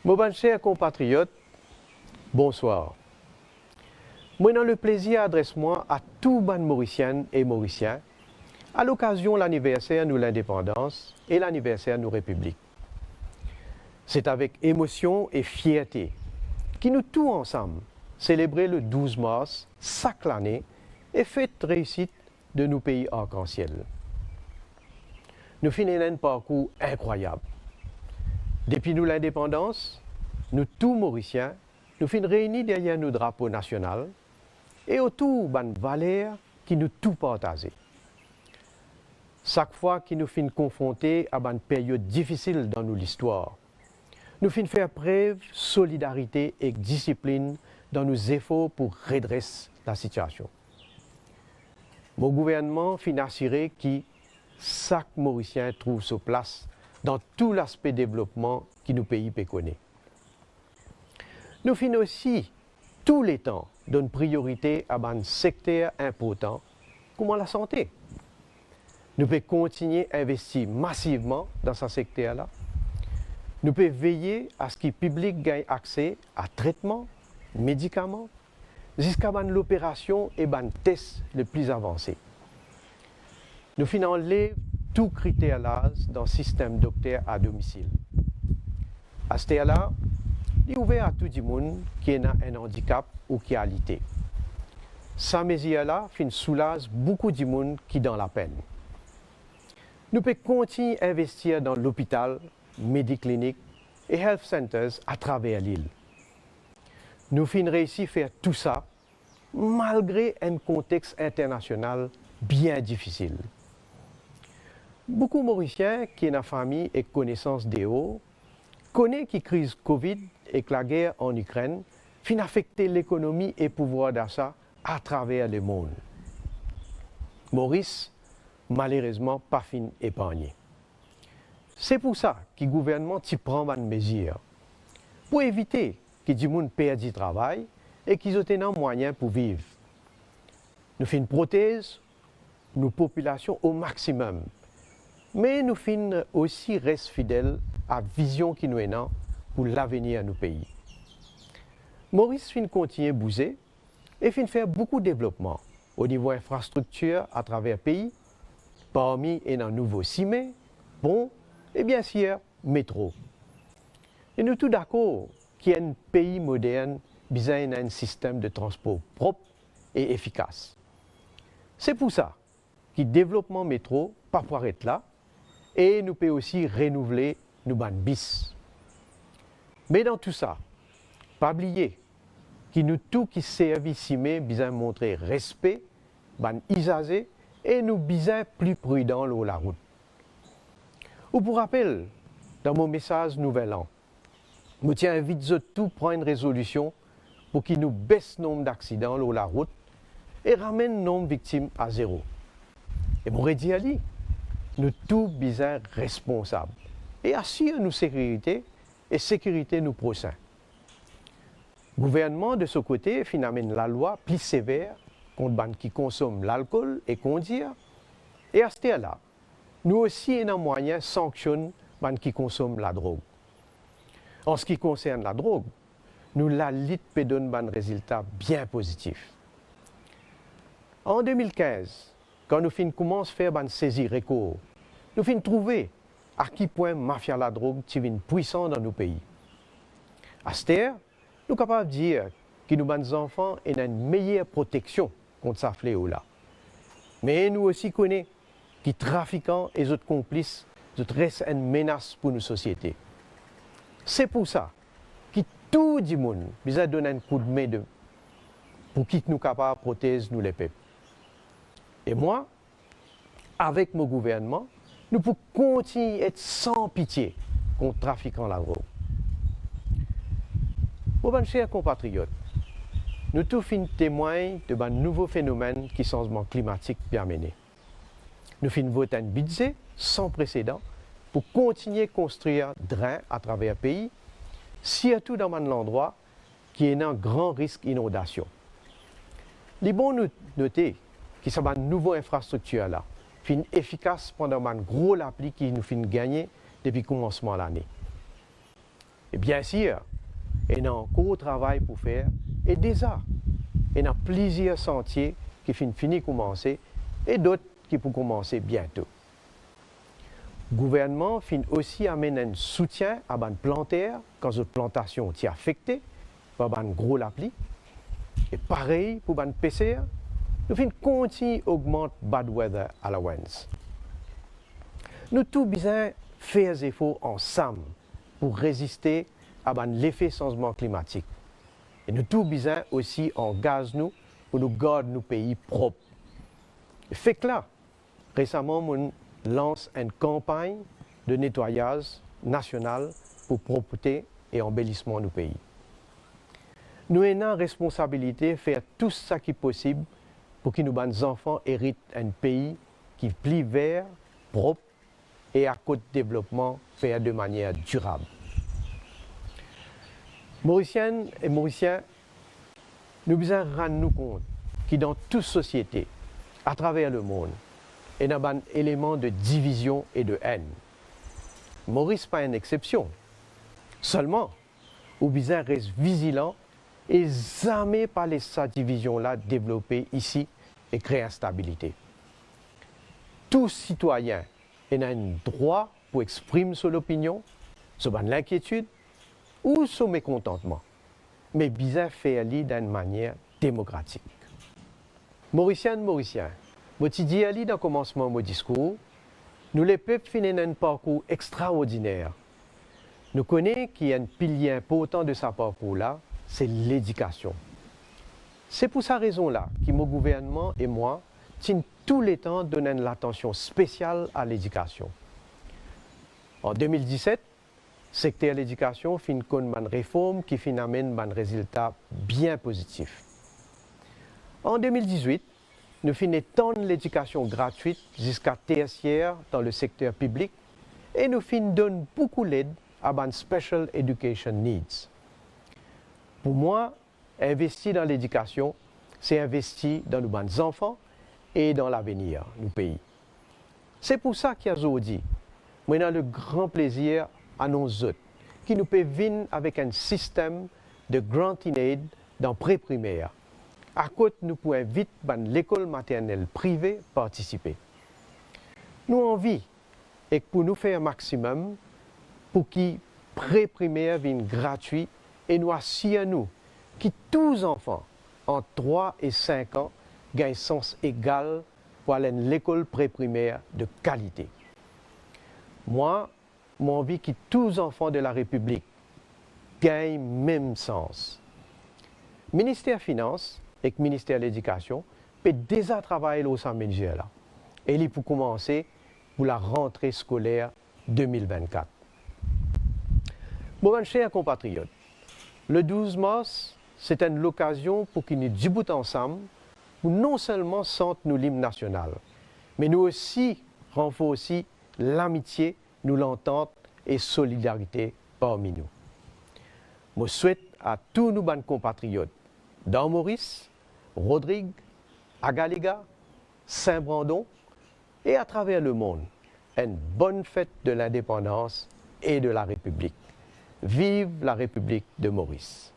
Mes chers compatriotes, bonsoir. Moi, j'ai le plaisir d'adresser-moi à tous les Mauriciennes et Mauriciens à l'occasion de l'anniversaire de l'indépendance et l'anniversaire de la République. C'est avec émotion et fierté que nous tous ensemble célébrons le 12 mars chaque année et fête réussite de nos pays arc-en-ciel. Nous finissons un parcours incroyable. Depuis l'indépendance, nous tous Mauriciens, nous finissons réunis derrière nos drapeaux nationaux et autour de valeurs qui nous tous partagent. Chaque fois que nous finissons confrontés à une période difficile dans notre histoire, nous finissons faire preuve de solidarité et de discipline dans nos efforts pour redresser la situation. Mon gouvernement finit assurer que chaque Mauricien trouve sa place dans tout l'aspect développement que nos pays connaissent. Nous finissons aussi tous les temps donner priorité à un secteur important comme la santé. Nous pouvons continuer à investir massivement dans ce secteur-là. Nous pouvons veiller à ce que le public gagne accès à traitements, médicaments, jusqu'à l'opération et les tests les plus avancés. Nous finissons enlever tout critère là dans le système docteur à domicile. À ce là il est ouvert à tout le monde qui a un handicap ou qui a alité. Ces mesures-là soulagent beaucoup de monde qui est dans la peine. Nous pouvons continuer à investir dans l'hôpital, médicliniques et health centers à travers l'île. Nous finissons réussi à faire tout ça malgré un contexte international bien difficile. Beaucoup de Mauriciens qui ont une famille et connaissance des hauts connaissent que la crise Covid et que la guerre en Ukraine finit affecter l'économie et le pouvoir d'achat à travers le monde. Maurice, malheureusement, pas fin épargné. C'est pour ça que le gouvernement prend une mesure pour éviter que du monde perde du travail et qu'ils aient un moyen pour vivre. Nous faisons une prothèse, nos populations au maximum. Mais nous finissons aussi rester fidèles à la vision qui nous est pour l'avenir de nos pays. Maurice continue à bouger et faire beaucoup de développement au niveau infrastructure à travers le pays, parmi un nouveau cimé, pont et bien sûr métro. Et nous tous d'accord qu'un pays moderne besoin d'un système de transport propre et efficace. C'est pour ça que le développement métro pas pouvoir être là et nous pouvons aussi renouveler nos bandes bis. Mais dans tout ça, pas oublier que nous tous qui servons ici, besoin montrer respect, ban usagers et nous besoin plus prudents sur la route. Ou pour rappel, dans mon message Nouvel An, je tiens à inviter tout prendre une résolution pour qu'il nous baisse le nombre d'accidents sur la route et ramène le nombre de victimes à zéro. Et mon redit à lui, nous tous besoin responsables et assurer nos sécurité et sécurité nos prochains. Le gouvernement, de ce côté, amène la loi plus sévère contre ceux qui consomment l'alcool et conduire. Et à ce là, nous aussi avons un moyen de sanctionner ceux qui consomment la drogue. En ce qui concerne la drogue, nous la lutte peut donner un résultat bien positif. En 2015, quand nous commençons à faire une saisie recours, nous finissons trouver à quel point la mafia de la drogue est puissante dans nos pays. À ce terre, nous sommes capables de dire que nos enfants ont une meilleure protection contre ce fléau-là. Mais nous aussi connaissons que les trafiquants et les autres complices restent une menace pour nos sociétés. C'est pour ça que tout le monde besoin de donner un coup de main pour qu'ils nous capables de protéger nous les peuples. Et moi, avec mon gouvernement, nous pouvons continuer à être sans pitié contre les trafiquants de la drogue. Mes chers compatriotes, nous tous finissons témoins de un nouveau phénomène qui est le changement climatique bien mené. Nous finissons voter un budget sans précédent pour continuer à construire des drains à travers le pays, surtout dans un endroit qui est un grand risque d'inondation. Il est bon de noter que cette nouvelle infrastructure là fin efficace pendant un gros appli qui nous fin gagner depuis le commencement de l'année. Et bien sûr, il y a encore travail pour faire, et déjà, il y a plusieurs sentiers qui finissent de commencer et d'autres qui pourront commencer bientôt. Le gouvernement finit aussi amener un soutien à les planteurs quand les plantations sont affectées par les gros applis. Et pareil pour les PCR, nous finissons continuer à augmenter bad weather allowance. Nous tous besoin faire des efforts ensemble pour résister à l'effet changement climatique. Et nous tous besoin aussi engager nous pour nous garder nos pays propres. Fait que là, récemment, on lance une campagne de nettoyage national pour propreté et embellissement de nos pays. Nous avons la responsabilité de faire tout ce qui est possible pour que nos enfants héritent un pays qui est plus vert, propre et à côté de développement fait de manière durable. Mauriciennes et Mauriciens, nous devons rendre nous compte que dans toute société, à travers le monde, il y a un élément de division et de haine. Maurice n'est pas une exception. Seulement, nous devons rester vigilants et jamais pas laisser cette division-là développer ici et créer instabilité. Tout citoyen a un droit pour exprimer son opinion, son l'inquiétude ou son mécontentement, mais bien faire d'une manière démocratique. Mauriciennes, Mauriciens, je dis dans le commencement de mon discours, nous les peuples finissent un parcours extraordinaire. Nous connaissons qu'il y a un pilier important de ce parcours-là, c'est l'éducation. C'est pour cette raison-là que mon gouvernement et moi tiennent tout le temps donner l'attention spéciale à l'éducation. En 2017, le secteur de l'éducation finit une réforme qui amène un résultat bien positif. En 2018, nous finissons l'éducation gratuite jusqu'à tertiaire dans le secteur public et nous donnons beaucoup d'aide à les Special Education Needs. Pour moi, investir dans l'éducation, c'est investir dans nos enfants et dans l'avenir du pays. C'est pour ça qu'aujourd'hui, moi, j'ai le grand plaisir à nos autres qui nous peuvent venir avec un système de grant in aid dans pré-primaire. À côté, nous pouvons vite l'école maternelle privée participer. Nous avons envie et pour nous faire un maximum pour que pré-primaire vienne gratuit et nous assurons que tous les enfants entre 3 et 5 ans gagnent un sens égal pour aller à l'école pré-primaire de qualité. Moi, j'ai envie que tous les enfants de la République gagnent le même sens. Le ministère des Finances et le ministère de l'Éducation peut déjà travailler au sein de là. Et il peut commencer pour la rentrée scolaire 2024. Bon, chers compatriotes, le 12 mars, c'est une occasion pour que nous discutions ensemble, pour non seulement sentir nos l'hymne national, mais nous aussi renforcer l'amitié, nous l'entente et solidarité parmi nous. Je souhaite à tous nos compatriotes dans Maurice, Rodrigue, Agaliga, Saint-Brandon et à travers le monde, une bonne fête de l'indépendance et de la République. Vive la République de Maurice!